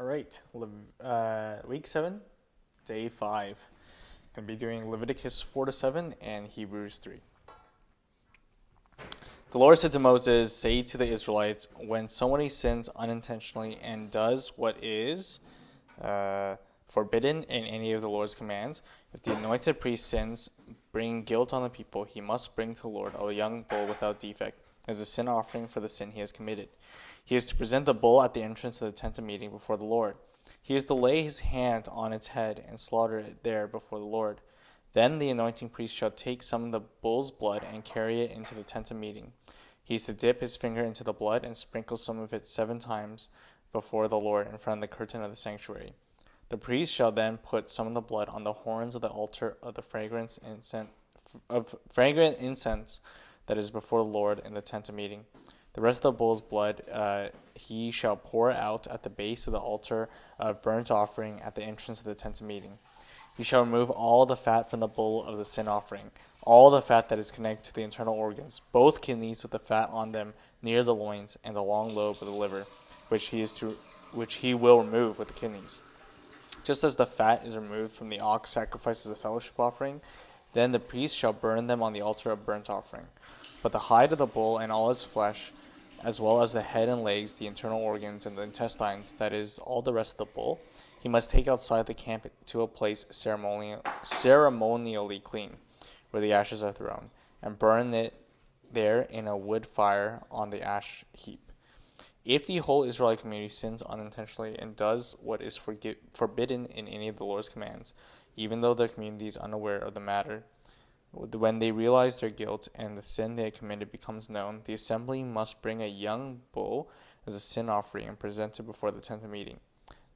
All right, week 7, day 5. Going to be doing Leviticus 4 to 7 and Hebrews 3. The Lord said to Moses, "Say to the Israelites, when somebody sins unintentionally and does what is forbidden in any of the Lord's commands, if the anointed priest sins, bring guilt on the people, he must bring to the Lord a young bull without defect as a sin offering for the sin he has committed. He is to present the bull at the entrance of the tent of meeting before the Lord. He is to lay his hand on its head and slaughter it there before the Lord. Then the anointing priest shall take some of the bull's blood and carry it into the tent of meeting. He is to dip his finger into the blood and sprinkle some of it 7 times before the Lord in front of the curtain of the sanctuary. The priest shall then put some of the blood on the horns of the altar of the fragrant incense that is before the Lord in the tent of meeting. The rest of the bull's blood he shall pour out at the base of the altar of burnt offering at the entrance of the tent of meeting. He shall remove all the fat from the bull of the sin offering, all the fat that is connected to the internal organs, both kidneys with the fat on them near the loins, and the long lobe of the liver, which he will remove with the kidneys. Just as the fat is removed from the ox sacrifice as a fellowship offering, then the priest shall burn them on the altar of burnt offering. But the hide of the bull and all its flesh, as well as the head and legs, the internal organs, and the intestines, that is, all the rest of the bull, he must take outside the camp to a place ceremonially clean, where the ashes are thrown, and burn it there in a wood fire on the ash heap. If the whole Israelite community sins unintentionally and does what is forbidden in any of the Lord's commands, even though the community is unaware of the matter, when they realize their guilt and the sin they have committed becomes known, the assembly must bring a young bull as a sin offering and present it before the tent of meeting.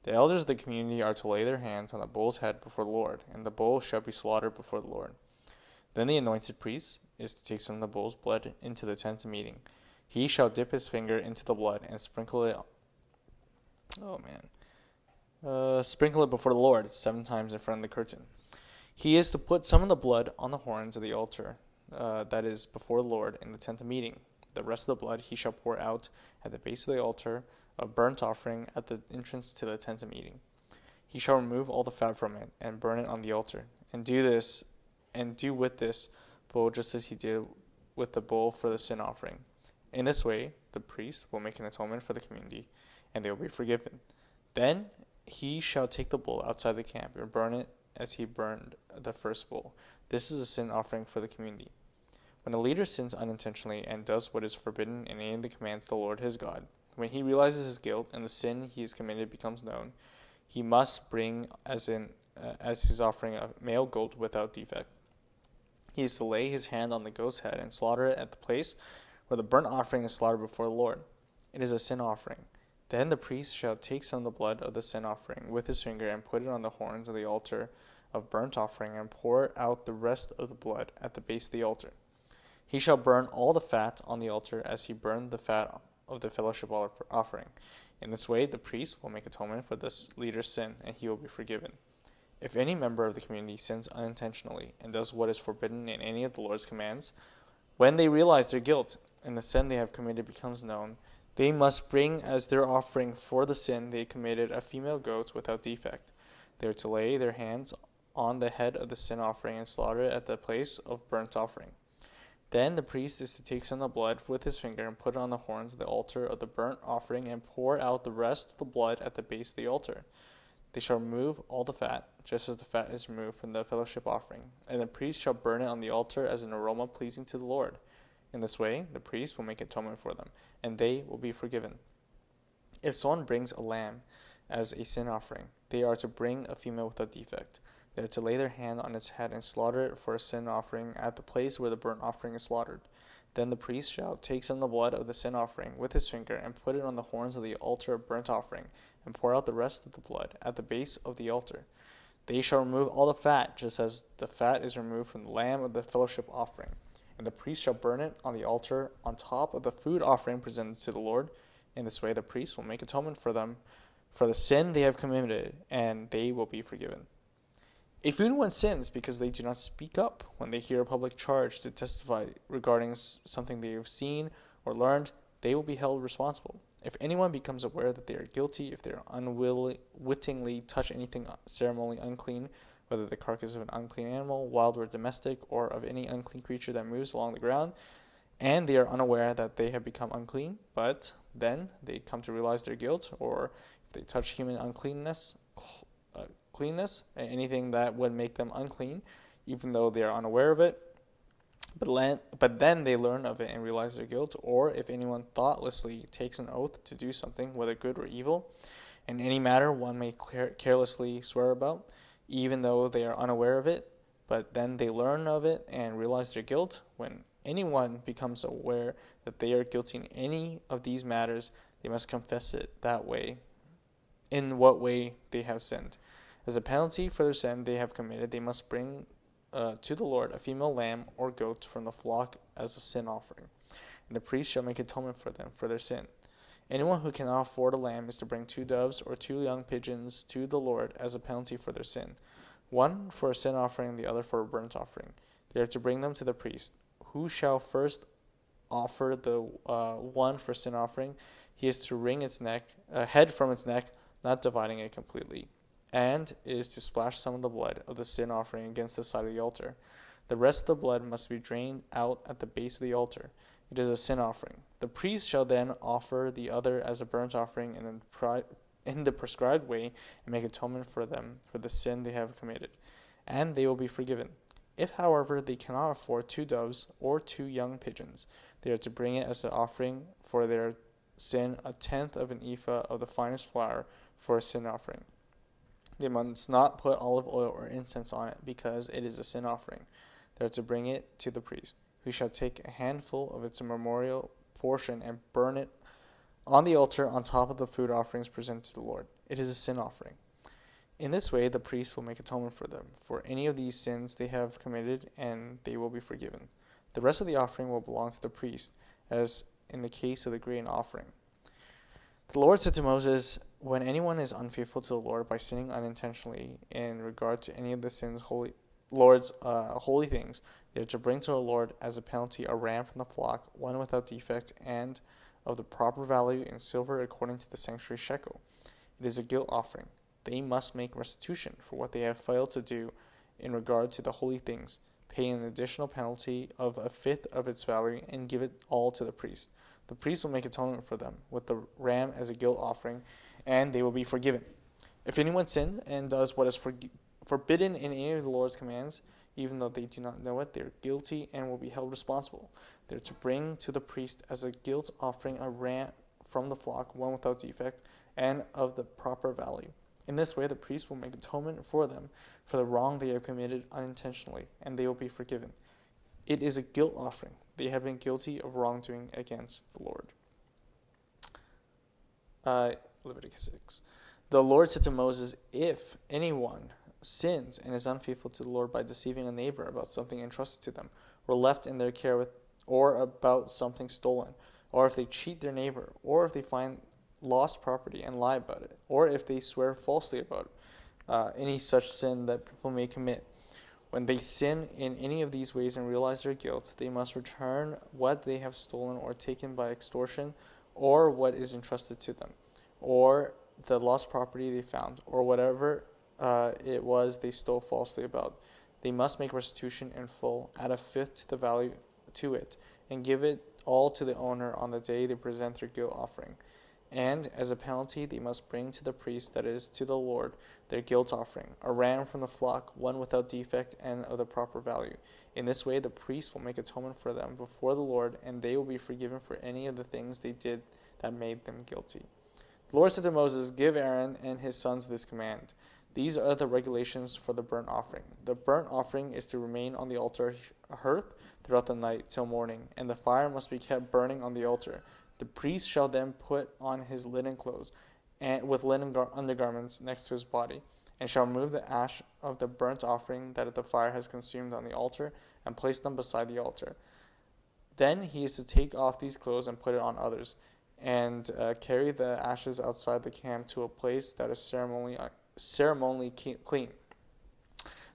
The elders of the community are to lay their hands on the bull's head before the Lord, and the bull shall be slaughtered before the Lord. Then the anointed priest is to take some of the bull's blood into the tent of meeting. He shall dip his finger into the blood and sprinkle it before the Lord 7 times in front of the curtain. He is to put some of the blood on the horns of the altar that is before the Lord in the tent of meeting. The rest of the blood he shall pour out at the base of the altar of burnt offering at the entrance to the tent of meeting. He shall remove all the fat from it and burn it on the altar, and do with this bull just as he did with the bull for the sin offering. In this way, the priest will make an atonement for the community, and they will be forgiven. Then he shall take the bull outside the camp and burn it as he burned the first bull. This is a sin offering for the community. When a leader sins unintentionally and does what is forbidden in any of the commands of the Lord his God, when he realizes his guilt and the sin he has committed becomes known, he must bring as his offering a male goat without defect. He is to lay his hand on the goat's head and slaughter it at the place where the burnt offering is slaughtered before the Lord. It is a sin offering. Then the priest shall take some of the blood of the sin offering with his finger and put it on the horns of the altar of burnt offering and pour out the rest of the blood at the base of the altar. He shall burn all the fat on the altar as he burned the fat of the fellowship offering. In this way, the priest will make atonement for this leader's sin, and he will be forgiven. If any member of the community sins unintentionally and does what is forbidden in any of the Lord's commands, when they realize their guilt and the sin they have committed becomes known, they must bring as their offering for the sin they committed a female goat without defect. They are to lay their hands on the head of the sin offering and slaughter it at the place of burnt offering. Then the priest is to take some of the blood with his finger and put it on the horns of the altar of the burnt offering and pour out the rest of the blood at the base of the altar. They shall remove all the fat, just as the fat is removed from the fellowship offering, and the priest shall burn it on the altar as an aroma pleasing to the Lord. In this way, the priest will make atonement for them, and they will be forgiven. If someone brings a lamb as a sin offering, they are to bring a female without defect. They are to lay their hand on its head and slaughter it for a sin offering at the place where the burnt offering is slaughtered. Then the priest shall take some of the blood of the sin offering with his finger and put it on the horns of the altar of burnt offering, and pour out the rest of the blood at the base of the altar. They shall remove all the fat, just as the fat is removed from the lamb of the fellowship offering. And the priest shall burn it on the altar on top of the food offering presented to the Lord. In this way the priest will make atonement for them for the sin they have committed, and they will be forgiven. If anyone sins because they do not speak up when they hear a public charge to testify regarding something they have seen or learned, they will be held responsible. If anyone becomes aware that they are guilty, if they unwittingly touch anything ceremonially unclean, whether the carcass of an unclean animal, wild or domestic, or of any unclean creature that moves along the ground, and they are unaware that they have become unclean, but then they come to realize their guilt, or if they touch human uncleanness, anything that would make them unclean, even though they are unaware of it, but then they learn of it and realize their guilt, or if anyone thoughtlessly takes an oath to do something, whether good or evil, in any matter one may carelessly swear about, even though they are unaware of it, but then they learn of it and realize their guilt. When anyone becomes aware that they are guilty in any of these matters, they must confess it that way, in what way they have sinned. As a penalty for their sin they have committed, they must bring to the Lord a female lamb or goat from the flock as a sin offering, and the priest shall make atonement for them for their sin. Anyone who cannot afford a lamb is to bring 2 doves or 2 young pigeons to the Lord as a penalty for their sin, one for a sin offering, the other for a burnt offering. They are to bring them to the priest, who shall first offer the one for sin offering. He is to wring its head from its neck, not dividing it completely, and is to splash some of the blood of the sin offering against the side of the altar. The rest of the blood must be drained out at the base of the altar. It is a sin offering. The priest shall then offer the other as a burnt offering in the prescribed way and make atonement for them for the sin they have committed, and they will be forgiven. If, however, they cannot afford 2 doves or 2 young pigeons, they are to bring it as an offering for their sin, 1/10 of an ephah of the finest flour for a sin offering. They must not put olive oil or incense on it, because it is a sin offering. They are to bring it to the priest, who shall take a handful of its memorial portion and burn it on the altar on top of the food offerings presented to the Lord. It is a sin offering. In this way, the priest will make atonement for them, for any of these sins they have committed, and they will be forgiven. The rest of the offering will belong to the priest, as in the case of the grain offering. The Lord said to Moses, when anyone is unfaithful to the Lord by sinning unintentionally in regard to any of the Lord's holy things, they are to bring to the Lord as a penalty a ram from the flock, one without defect, and of the proper value in silver according to the sanctuary shekel. It is a guilt offering. They must make restitution for what they have failed to do in regard to the holy things, pay an additional penalty of 1/5 of its value, and give it all to the priest. The priest will make atonement for them with the ram as a guilt offering, and they will be forgiven. If anyone sins and does what is forbidden in any of the Lord's commands, even though they do not know it, they are guilty and will be held responsible. They are to bring to the priest as a guilt offering a ram from the flock, one without defect, and of the proper value. In this way, the priest will make atonement for them for the wrong they have committed unintentionally, and they will be forgiven. It is a guilt offering. They have been guilty of wrongdoing against the Lord. Leviticus 6. The Lord said to Moses, if anyone sins and is unfaithful to the Lord by deceiving a neighbor about something entrusted to them, or left in their care or about something stolen, or if they cheat their neighbor, or if they find lost property and lie about it, or if they swear falsely about it, any such sin that people may commit. When they sin in any of these ways and realize their guilt, they must return what they have stolen or taken by extortion, or what is entrusted to them, or the lost property they found, or whatever it was they stole falsely about. They must make restitution in full, add 1/5 to the value to it, and give it all to the owner on the day they present their guilt offering. And as a penalty, they must bring to the priest, that is, to the Lord, their guilt offering, a ram from the flock, one without defect and of the proper value. In this way, the priest will make atonement for them before the Lord, and they will be forgiven for any of the things they did that made them guilty. The Lord said to Moses, give Aaron and his sons this command. These are the regulations for the burnt offering. The burnt offering is to remain on the altar hearth throughout the night till morning, and the fire must be kept burning on the altar. The priest shall then put on his linen clothes, and with linen undergarments next to his body, and shall remove the ash of the burnt offering that the fire has consumed on the altar, and place them beside the altar. Then he is to take off these clothes and put it on others, and carry the ashes outside the camp to a place that is ceremonially clean.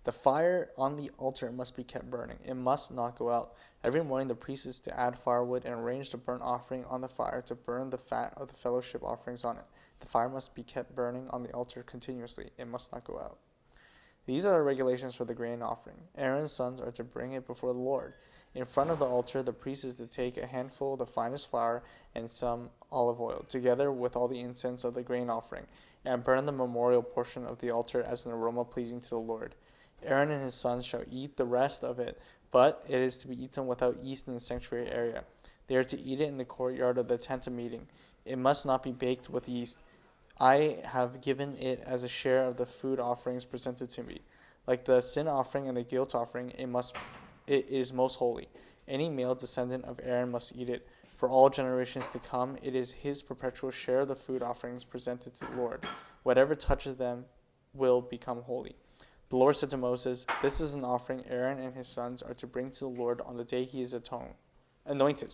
The fire on the altar must be kept burning. It must not go out. Every morning the priest is to add firewood and arrange the burnt offering on the fire to burn the fat of the fellowship offerings on it. The fire must be kept burning on the altar continuously. It must not go out. These are the regulations for the grain offering. Aaron's sons are to bring it before the Lord. In front of the altar, the priest is to take a handful of the finest flour and some olive oil, together with all the incense of the grain offering, and burn the memorial portion of the altar as an aroma pleasing to the Lord. Aaron and his sons shall eat the rest of it, but it is to be eaten without yeast in the sanctuary area. They are to eat it in the courtyard of the tent of meeting. It must not be baked with yeast. I have given it as a share of the food offerings presented to me. Like the sin offering and the guilt offering, it is most holy. Any male descendant of Aaron must eat it. For all generations to come, it is his perpetual share of the food offerings presented to the Lord. Whatever touches them will become holy. The Lord said to Moses, "This is an offering Aaron and his sons are to bring to the Lord on the day he is anointed.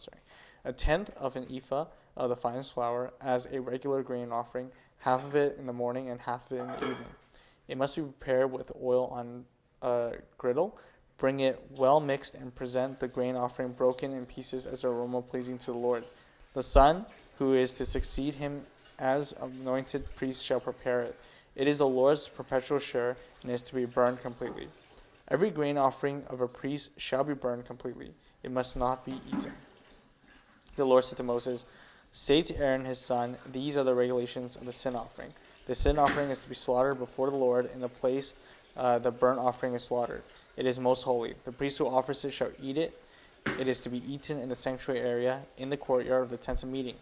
A tenth of an ephah of the finest flour as a regular grain offering, half of it in the morning and half of it in the evening. It must be prepared with oil on a griddle. Bring it well mixed and present the grain offering broken in pieces as an aroma pleasing to the Lord. The son who is to succeed him as anointed priest shall prepare it. It is the Lord's perpetual share and is to be burned completely. Every grain offering of a priest shall be burned completely. It must not be eaten." The Lord said to Moses, "Say to Aaron his son, these are the regulations of the sin offering. The sin offering is to be slaughtered before the Lord in the place the burnt offering is slaughtered. It is most holy. The priest who offers it shall eat it. It is to be eaten in the sanctuary area, in the courtyard of the tent of meeting.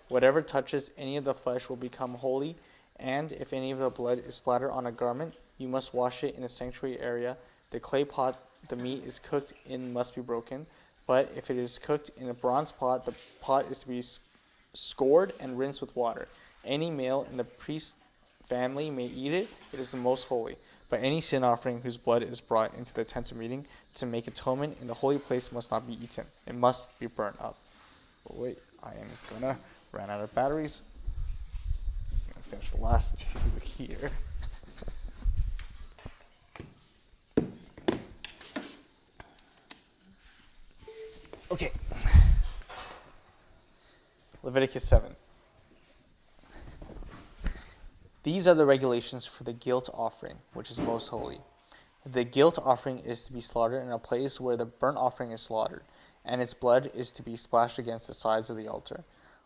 Whatever touches any of the flesh will become holy, and if any of the blood is splattered on a garment, you must wash it in the sanctuary area. The clay pot the meat is cooked in must be broken, but if it is cooked in a bronze pot, the pot is to be scored and rinsed with water. Any male in the priest's family may eat it. It is the most holy. But any sin offering whose blood is brought into the tent of meeting to make atonement in the holy place must not be eaten. It must be burnt up." But wait, I am gonna run out of batteries. I'm gonna finish the last two here. Okay. Leviticus 7. These are the regulations for the guilt offering, which is most holy. The guilt offering is to be slaughtered in a place where the burnt offering is slaughtered, and its blood is to be splashed against the sides of the altar.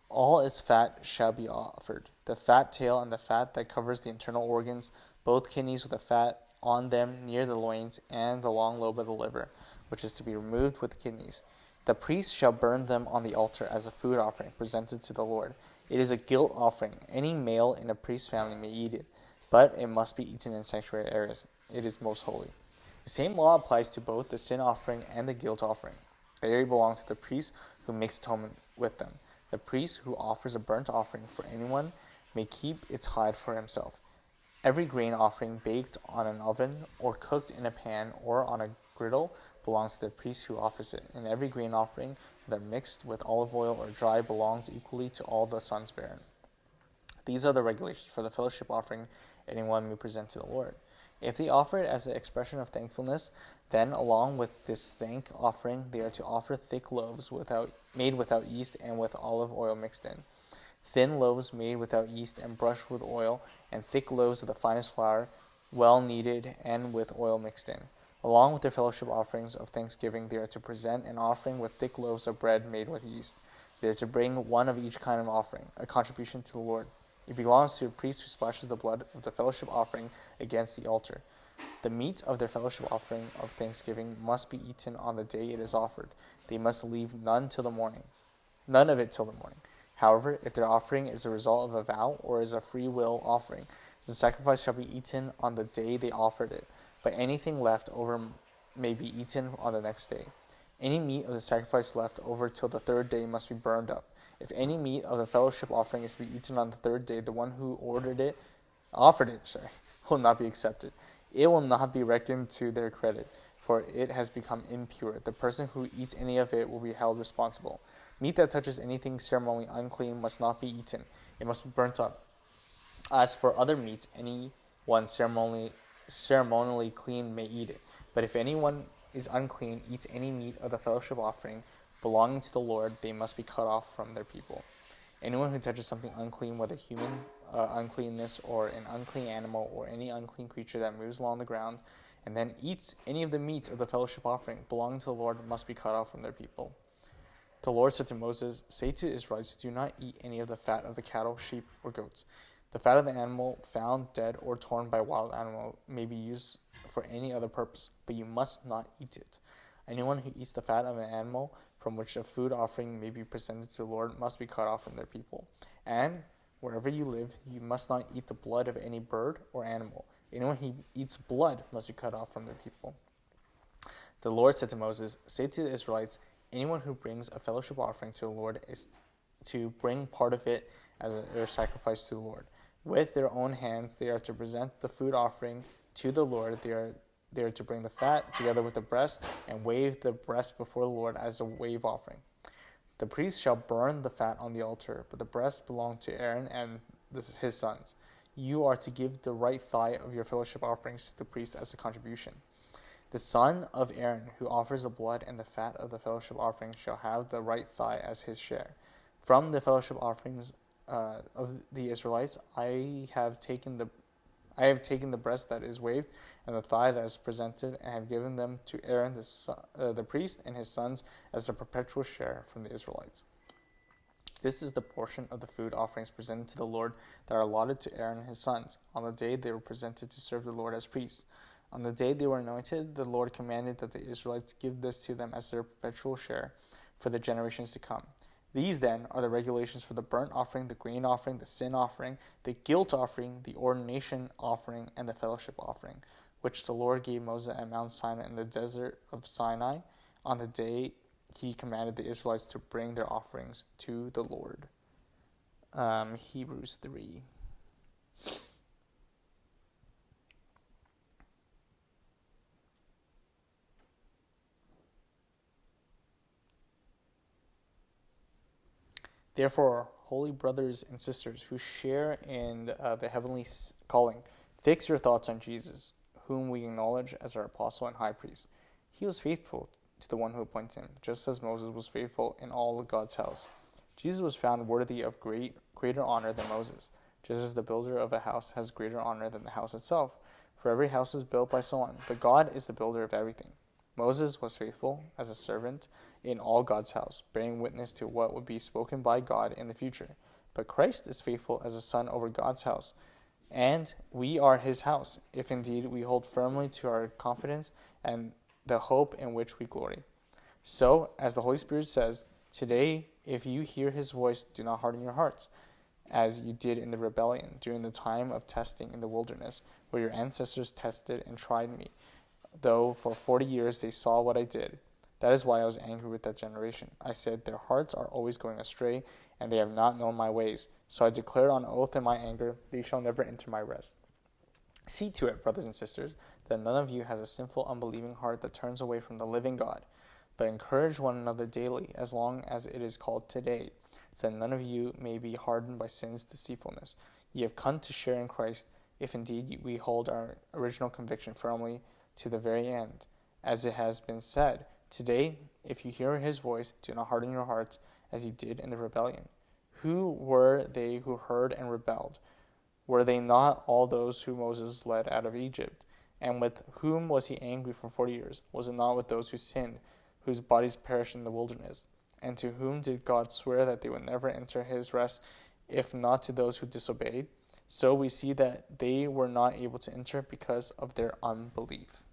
All its fat shall be offered, the fat tail and the fat that covers the internal organs, both kidneys with the fat on them near the loins, and the long lobe of the liver, which is to be removed with the kidneys. The priest shall burn them on the altar as a food offering presented to the Lord. It is a guilt offering. Any male in a priest's family may eat it, but it must be eaten in sanctuary areas. It is most holy. The same law applies to both the sin offering and the guilt offering. They belong to the priest who makes atonement with them. The priest who offers a burnt offering for anyone may keep its hide for himself. Every grain offering baked on an oven or cooked in a pan or on a griddle belongs to the priest who offers it, and every grain offering, whether mixed with olive oil or dry, belongs equally to all the sons of Aaron. These are the regulations for the fellowship offering anyone may present to the Lord. If they offer it as an expression of thankfulness, then along with this thank offering, they are to offer thick loaves made without yeast and with olive oil mixed in, thin loaves made without yeast and brushed with oil, and thick loaves of the finest flour, well kneaded and with oil mixed in. Along with their fellowship offerings of thanksgiving, they are to present an offering with thick loaves of bread made with yeast. They are to bring one of each kind of offering, a contribution to the Lord. It belongs to a priest who splashes the blood of the fellowship offering against the altar. The meat of their fellowship offering of thanksgiving must be eaten on the day it is offered. They must leave none of it till the morning. However, if their offering is a result of a vow or is a free will offering, the sacrifice shall be eaten on the day they offered it, but anything left over may be eaten on the next day. Any meat of the sacrifice left over till the third day must be burned up. If any meat of the fellowship offering is to be eaten on the third day, the one who offered it, will not be accepted. It will not be reckoned to their credit, for it has become impure. The person who eats any of it will be held responsible. Meat that touches anything ceremonially unclean must not be eaten. It must be burnt up. As for other meats, anyone ceremonially clean may eat it. But if anyone is unclean eats any meat of the fellowship offering belonging to the Lord, they must be cut off from their people. Anyone who touches something unclean, whether human uncleanness or an unclean animal or any unclean creature that moves along the ground, and then eats any of the meat of the fellowship offering belonging to the Lord, must be cut off from their people. The Lord said to Moses, "Say to the Israelites, do not eat any of the fat of the cattle, sheep, or goats. The fat of the animal found dead or torn by a wild animal may be used for any other purpose, but you must not eat it. Anyone who eats the fat of an animal from which a food offering may be presented to the Lord must be cut off from their people. And wherever you live, you must not eat the blood of any bird or animal. Anyone who eats blood must be cut off from their people." The Lord said to Moses, "Say to the Israelites, anyone who brings a fellowship offering to the Lord is to bring part of it as their sacrifice to the Lord. With their own hands they are to present the food offering to the Lord. They are to bring the fat together with the breast and wave the breast before the Lord as a wave offering. The priest shall burn the fat on the altar, but the breast belongs to Aaron and his sons. You are to give the right thigh of your fellowship offerings to the priest as a contribution. The son of Aaron who offers the blood and the fat of the fellowship offering shall have the right thigh as his share. From the fellowship offerings of the Israelites, I have taken the breast that is waved and the thigh that is presented, and have given them to Aaron the priest and his sons as a perpetual share from the Israelites. This is the portion of the food offerings presented to the Lord that are allotted to Aaron and his sons on the day they were presented to serve the Lord as priests. On the day they were anointed, the Lord commanded that the Israelites give this to them as their perpetual share for the generations to come. These, then, are the regulations for the burnt offering, the grain offering, the sin offering, the guilt offering, the ordination offering, and the fellowship offering, which the Lord gave Moses at Mount Sinai in the desert of Sinai on the day he commanded the Israelites to bring their offerings to the Lord. Hebrews 3. Therefore, holy brothers and sisters who share in the heavenly calling, fix your thoughts on Jesus, whom we acknowledge as our apostle and high priest. He was faithful to the one who appointed him, just as Moses was faithful in all of God's house. Jesus was found worthy of greater honor than Moses, just as the builder of a house has greater honor than the house itself. For every house is built by someone, but God is the builder of everything. Moses was faithful as a servant in all God's house, bearing witness to what would be spoken by God in the future. But Christ is faithful as a son over God's house, and we are his house, if indeed we hold firmly to our confidence and the hope in which we glory. So, as the Holy Spirit says, today, if you hear his voice, do not harden your hearts, as you did in the rebellion during the time of testing in the wilderness, where your ancestors tested and tried me, though for 40 years they saw what I did. That is why I was angry with that generation. I said, their hearts are always going astray, and they have not known my ways. So I declared on oath in my anger, they shall never enter my rest. See to it, brothers and sisters, that none of you has a sinful, unbelieving heart that turns away from the living God. But encourage one another daily, as long as it is called today, so that none of you may be hardened by sin's deceitfulness. Ye have come to share in Christ, if indeed we hold our original conviction firmly to the very end. As it has been said, today, if you hear his voice, do not harden your hearts, as you did in the rebellion. Who were they who heard and rebelled? Were they not all those whom Moses led out of Egypt? And with whom was he angry for 40 years? Was it not with those who sinned, whose bodies perished in the wilderness? And to whom did God swear that they would never enter his rest, if not to those who disobeyed? So we see that they were not able to enter because of their unbelief.